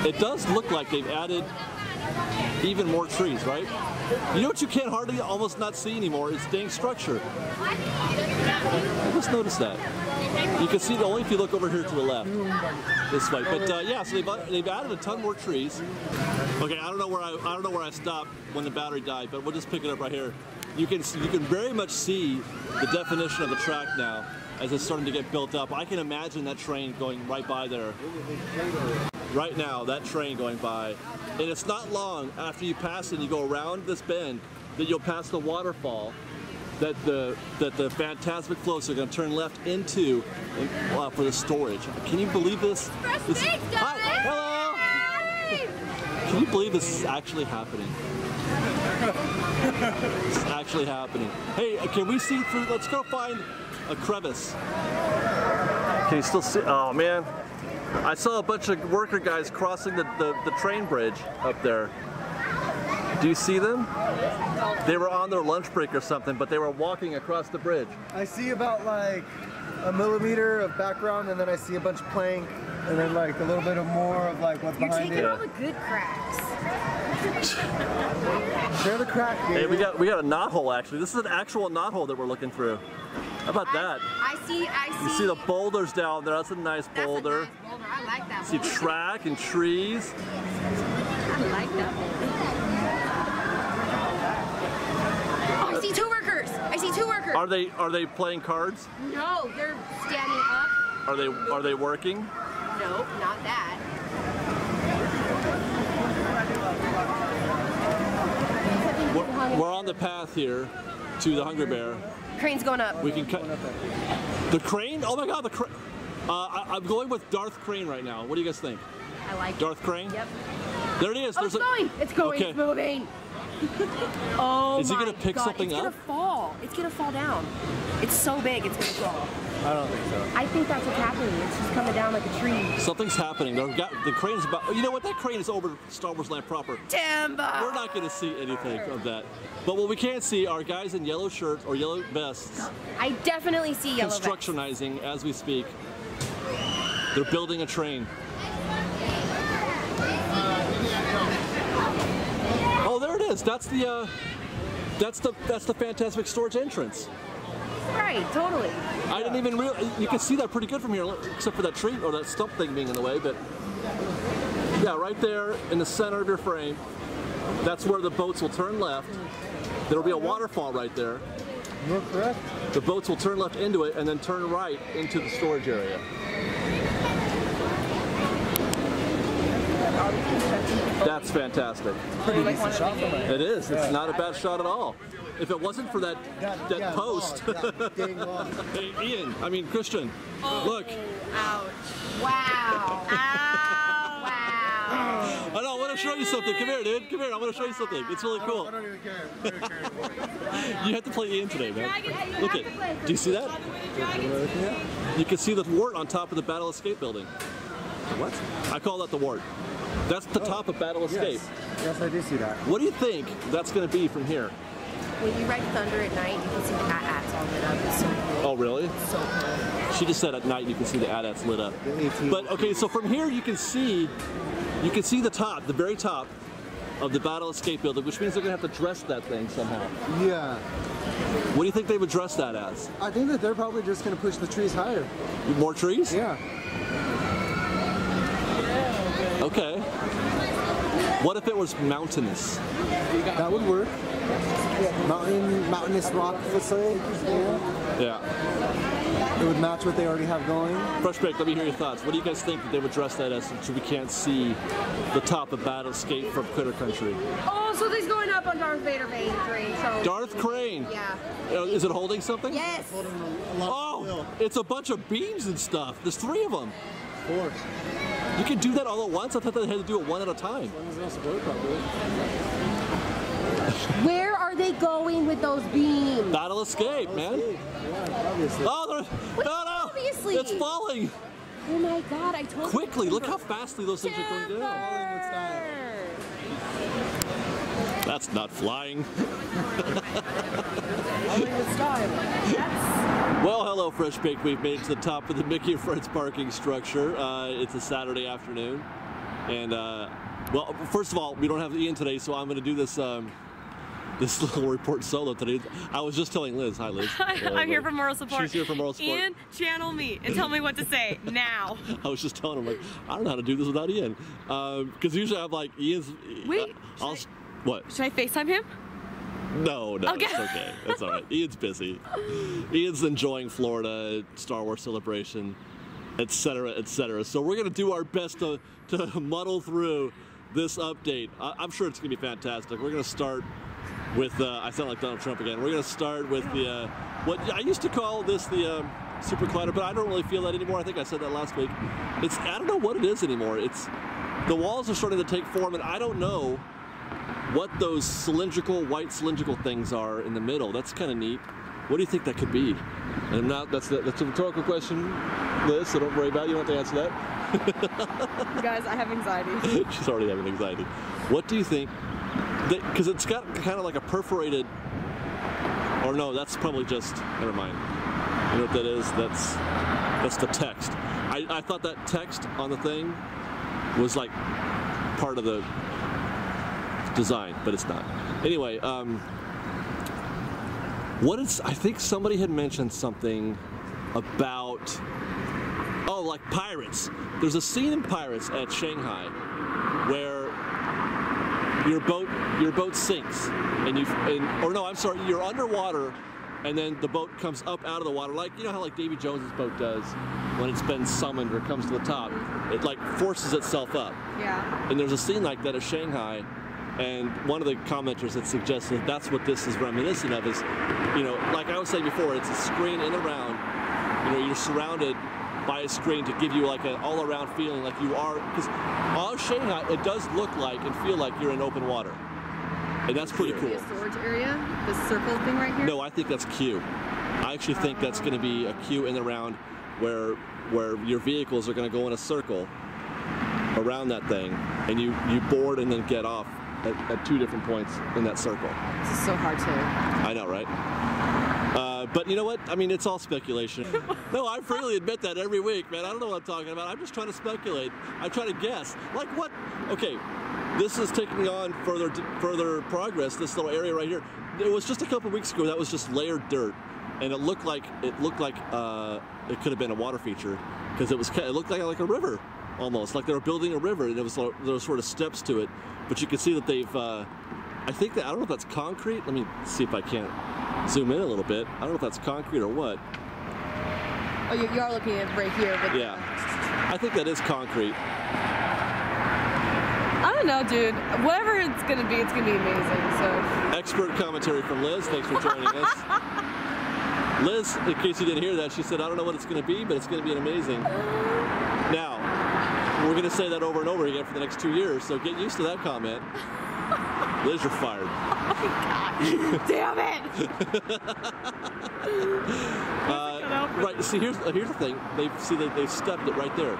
It does look like they've added even more trees, right? You know what you can't hardly almost not see anymore is dang structure. I just noticed that. You can see it only if you look over here to the left, this way. But yeah, so they've added a ton more trees. Okay, I don't know where I stopped when the battery died, but we'll just pick it up right here. You can very much see the definition of the track now as it's starting to get built up. I can imagine that train going right by there. Right now, that train going by. And it's not long after you pass it and you go around this bend that you'll pass the waterfall that the Fantasmic floats are going to turn left into for the storage. Can you believe this? Hi, hello. Hi. Can you believe this is actually happening? It's actually happening. Hey, can we see through? Let's go find a crevice. Can you still see? Oh man, I saw a bunch of worker guys crossing the train bridge up there. Do you see them? They were on their lunch break or something, but they were walking across the bridge. I see about like a millimeter of background, and then I see a bunch of plank, and then like a little bit of more of like what's behind it. You're taking all the good cracks. Share the crack, dude. Hey, we got a knothole actually. This is an actual knothole that we're looking through. How about that? I see. You see the boulders down there. That's a nice boulder. That's a nice boulder. I like that. See track and trees. I like that boulder. Oh, I see two workers. I see two workers. Are they playing cards? No, they're standing up. Are they working? No, not that. We're on the path here to the Hungry Bear. Crane's going up. We can cut the crane. Oh my God, the crane! I'm going with Darth Crane right now. What do you guys think? I like Darth Crane. Yep. There it is. Oh, it's going. It's going. Okay. It's moving. Oh is he gonna pick God. something up? It's gonna fall. It's gonna fall down. It's so big. It's gonna fall. I don't think so. I think that's what's happening. It's just coming down like a tree. Something's happening. The crane is about. You know what? That crane is over Star Wars Land proper. Timber. We're not going to see anything of that. But what we can see are guys in yellow shirts or yellow vests. I definitely see yellow vests. Constructionizing as we speak. They're building a train. Oh, there it is. That's the Fantasmic storage entrance. Right, totally. I didn't even realize. You can see that pretty good from here, except for that tree or that stump thing being in the way. But yeah, right there in the center of your frame, that's where the boats will turn left. There'll be a waterfall right there. You're correct. The boats will turn left into it and then turn right into the storage area. That's fantastic. Pretty decent shot from it. It is. It's not a bad shot at all. If it wasn't for that post. Hey, Ian, I mean Christian, look. Ouch. Wow. Ow. Wow. I know, I want to show you something. Come here, dude. Come here, I want to show you something. It's really cool. I don't even care. I don't even care anymore. You have to play Ian today, man. Look at. Do you see that? You can see the wart on top of the Battle Escape building. What? I call that the wart. That's the top of Battle Escape. Yes, I do see that. What do you think that's going to be from here? When you ride Thunder at night, you can see the AT-ATs all lit up. It's so cool. Oh, really? It's so cool. She just said at night you can see the AT-ATs lit up. But okay, so from here you can see the top, the very top of the Battle Escape building, which means they're going to have to dress that thing somehow. Yeah. What do you think they would dress that as? I think that they're probably just going to push the trees higher. More trees? Yeah. Okay. What if it was mountainous? That would work. Mountainous rock facade. Yeah. It would match what they already have going. Fresh Break, let me hear your thoughts. What do you guys think that they would dress that as so we can't see the top of Battle Escape from Critter Country? Oh, so he's going up on Darth Vader train. So. Darth Crane. Yeah. Is it holding something? Yes. Oh, it's a bunch of beams and stuff. There's 3 of them. 4. You can do that all at once? I thought they had to do it one at a time. Where are they going with those beams? Battle Escape, man. Yeah, obviously. Oh, no. Obviously. It's falling. Oh my God, I totally Quickly, look how fastly those things are going down. That's not flying. Well, hello, Fresh Baked. We've made it to the top of the Mickey and Friends parking structure. It's a Saturday afternoon. And well, first of all, we don't have Ian today, so I'm going to do this this little report solo today. I was just telling Liz. Hi, Liz. I'm here for moral support. She's here for moral support. Ian, channel me and tell me what to say now. I was just telling him, like, I don't know how to do this without Ian. Because usually I'm like, Ian's... Wait, what? Should I FaceTime him? No, Okay. It's okay. That's all right. Ian's busy. Ian's enjoying Florida, Star Wars Celebration, etc., etc. So we're going to do our best to muddle through this update. I'm sure it's going to be fantastic. We're going to start with, I sound like Donald Trump again. We're going to start with the, what I used to call this the Super Collider, but I don't really feel that anymore. I think I said that last week. I don't know what it is anymore. The walls are starting to take form, and I don't know what those white cylindrical things are in the middle. That's kind of neat. What do you think that could be? And that's a rhetorical question, Liz, so don't worry about it. You don't have to answer that. You guys, I have anxiety. She's already having anxiety. What do you think? Because it's got kind of like a perforated, or no, that's probably just, never mind. You know what that is? That's the text. I thought that text on the thing was like part of the design, but it's not. Anyway, I think somebody had mentioned something about, oh, like pirates. There's a scene in Pirates at Shanghai where your boat sinks, you're underwater, and then the boat comes up out of the water, like, you know how like Davy Jones's boat does when it's been summoned or comes to the top. It like forces itself up. Yeah. And there's a scene like that at Shanghai, and one of the commenters had suggested that's what this is reminiscent of, is, you know, like I was saying before, it's a screen in and around. You know, you're surrounded by a screen to give you like an all-around feeling like you are, because on Shanghai it does look like and feel like you're in open water, and that's pretty cool. The storage area, the circle thing right here. No, I think that's Q. I actually think that's going to be a Q in and around where your vehicles are going to go in a circle around that thing, and you board and then get off at 2 different points in that circle. This is so hard to. I know, right? But you know what? I mean, it's all speculation. No, I freely admit that every week, man. I don't know what I'm talking about. I'm just trying to speculate. I'm trying to guess. Like what? Okay, this is taking on further progress. This little area right here. It was just a couple weeks ago that was just layered dirt, and it looked like it could have been a water feature, because it looked like a river almost, like they were building a river, and there was sort of steps to it. But you can see that they've. I don't know if that's concrete. Let me see if I can't zoom in a little bit. I don't know if that's concrete or what. Oh, you are looking at right here. But yeah, I think that is concrete. I don't know, dude. Whatever it's gonna be amazing. So. Expert commentary from Liz. Thanks for joining us. Liz, in case you didn't hear that, she said, I don't know what it's gonna be, but it's gonna be amazing. Now, we're gonna say that over and over again for the next 2 years, so get used to that comment. Liz, you're fired. Oh my God! Damn it! Right. See, here's the thing. They've stepped it right there.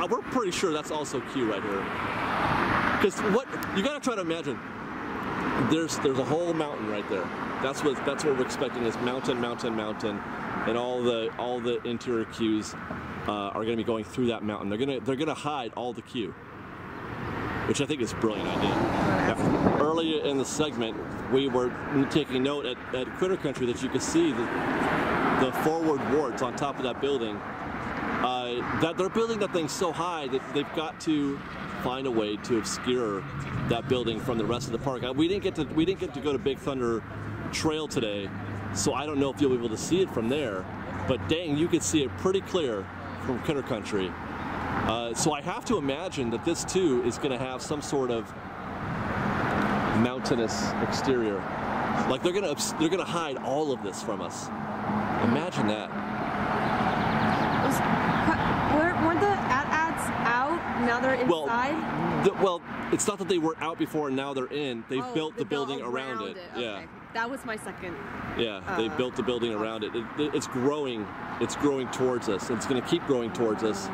We're pretty sure that's also Q right here. Because what you got to try to imagine. There's a whole mountain right there. That's what we're expecting is mountain, and all the interior Qs are going to be going through that mountain. They're gonna hide all the Q, which I think is a brilliant idea. Now, earlier in the segment, we were taking note at Critter Country that you could see the forward warts on top of that building. That they're building that thing so high that they've got to find a way to obscure that building from the rest of the park. We didn't get to go to Big Thunder Trail today, so I don't know if you'll be able to see it from there. But dang, you could see it pretty clear from Critter Country. So I have to imagine that this too is going to have some sort of mountainous exterior. Like they're gonna hide all of this from us. Imagine that. Weren't the AT-ATs out? Now they're inside? Well, it's not that they were out before and now they're in. They've built the building around it. Okay. Yeah. That was my second. Yeah, they built the building around it. It's growing. It's growing towards us. It's going to keep growing towards us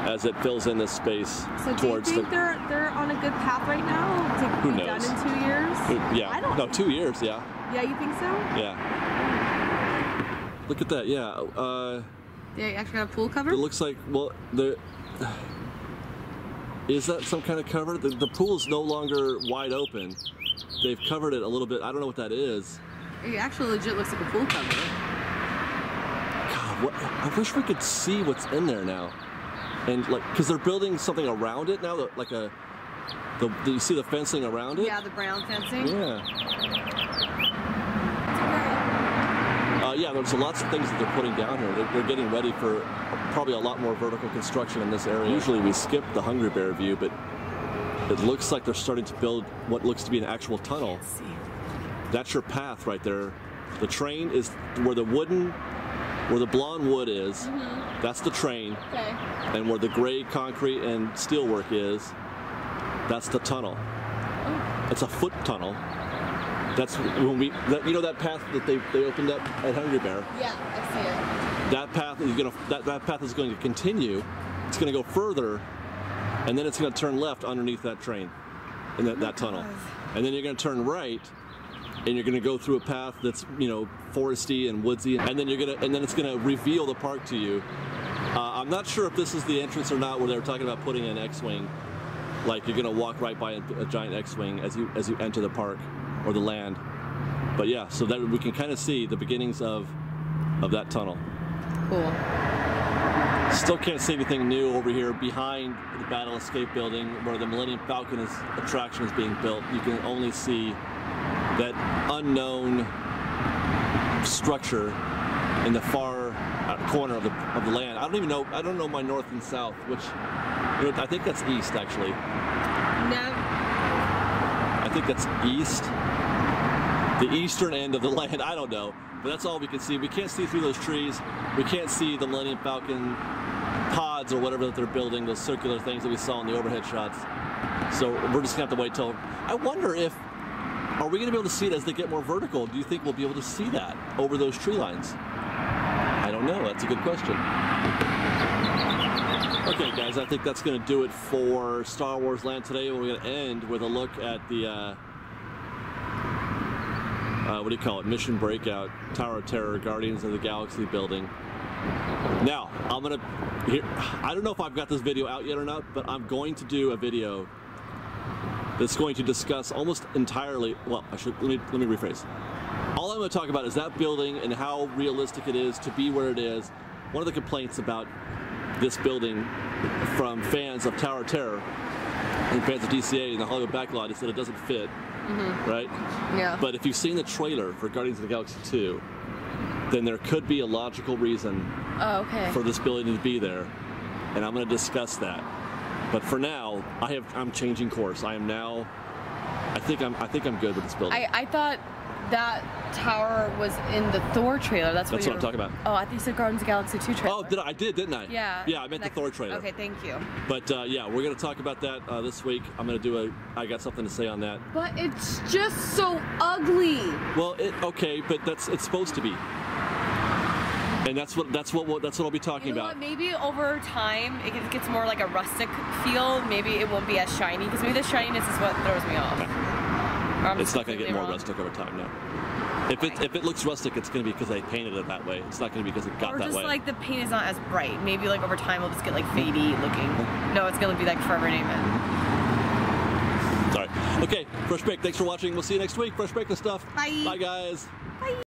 as it fills in this space. So do you think they're on a good path right now to be done in 2 years? Yeah. I don't know. 2 years. Yeah. Yeah, you think so? Yeah. Look at that. Yeah. They actually got a pool cover? It looks like, well, is that some kind of cover? The pool is no longer wide open. They've covered it a little bit. I don't know what that is. It actually legit looks like a pool cover. God, I wish we could see what's in there now. And like, because they're building something around it now, like do you see the fencing around it? Yeah, the brown fencing. Yeah. Yeah, there's lots of things that they're putting down here. They're getting ready for probably a lot more vertical construction in this area. Usually we skip the Hungry Bear view, but it looks like they're starting to build what looks to be an actual tunnel. That's your path right there. The train is where the blonde wood is. Mm-hmm. That's the train. Okay. And where the gray concrete and steelwork is, that's the tunnel. Oh. It's a foot tunnel. That's when you know that path that they opened up at Hungry Bear. Yeah, I see it. That path is that path is going to continue. It's going to go further, and then it's going to turn left underneath that train, in that tunnel, and then you're going to turn right, and you're going to go through a path that's foresty and woodsy, and then it's going to reveal the park to you. I'm not sure if this is the entrance or not, where they were talking about putting an X-wing, like you're going to walk right by a giant X-wing as you enter the park or the land. But yeah, so that we can kind of see the beginnings of that tunnel. Cool. Still can't see anything new over here behind the Battle Escape building where the Millennium Falcon attraction is being built. You can only see that unknown structure in the far corner of the land. I don't know my north and south, which I think that's east actually. No. I think that's east. The eastern end of the land, I don't know. But that's all we can see. We can't see through those trees. We can't see the Millennium Falcon pods or whatever that they're building, those circular things that we saw in the overhead shots. So we're just gonna have to wait till, I wonder are we gonna be able to see it as they get more vertical? Do you think we'll be able to see that over those tree lines? I don't know, that's a good question. Okay guys, I think that's gonna do it for Star Wars Land today. We're gonna end with a look at the, what do you call it? Mission Breakout, Tower of Terror, Guardians of the Galaxy building. Now, I don't know if I've got this video out yet or not, but I'm going to do a video that's going to discuss almost entirely, well, let me rephrase. All I'm going to talk about is that building and how realistic it is to be where it is. One of the complaints about this building from fans of Tower of Terror and fans of DCA and the Hollywood backlot is that it doesn't fit. Mm-hmm. Right? Yeah. But if you've seen the trailer for Guardians of the Galaxy 2, then there could be a logical reason for this building to be there, and I'm going to discuss that. But for now, I'm changing course. I think I'm good with this building. I thought that tower was in the Thor trailer. That's what I'm talking about. Oh, I think you said Guardians of the Galaxy 2 trailer. Oh, I did, didn't I? Yeah. Yeah, I meant the Thor trailer. Okay, thank you. But yeah, we're going to talk about that this week. I'm going to do I got something to say on that. But it's just so ugly. Well, okay, but it's supposed to be. And that's what I'll be talking about. What, maybe over time it gets more like a rustic feel. Maybe it won't be as shiny, because maybe the shininess is what throws me off. It's not going to get more rustic over time, no. If it looks rustic, it's going to be because they painted it that way. It's not going to be because it got that way. Or just like the paint is not as bright. Maybe like over time it'll just get like fadey looking. No, it's going to be like forever and amen. Sorry. Okay, Fresh Bake, thanks for watching. We'll see you next week. Fresh Bake and stuff. Bye. Bye, guys. Bye.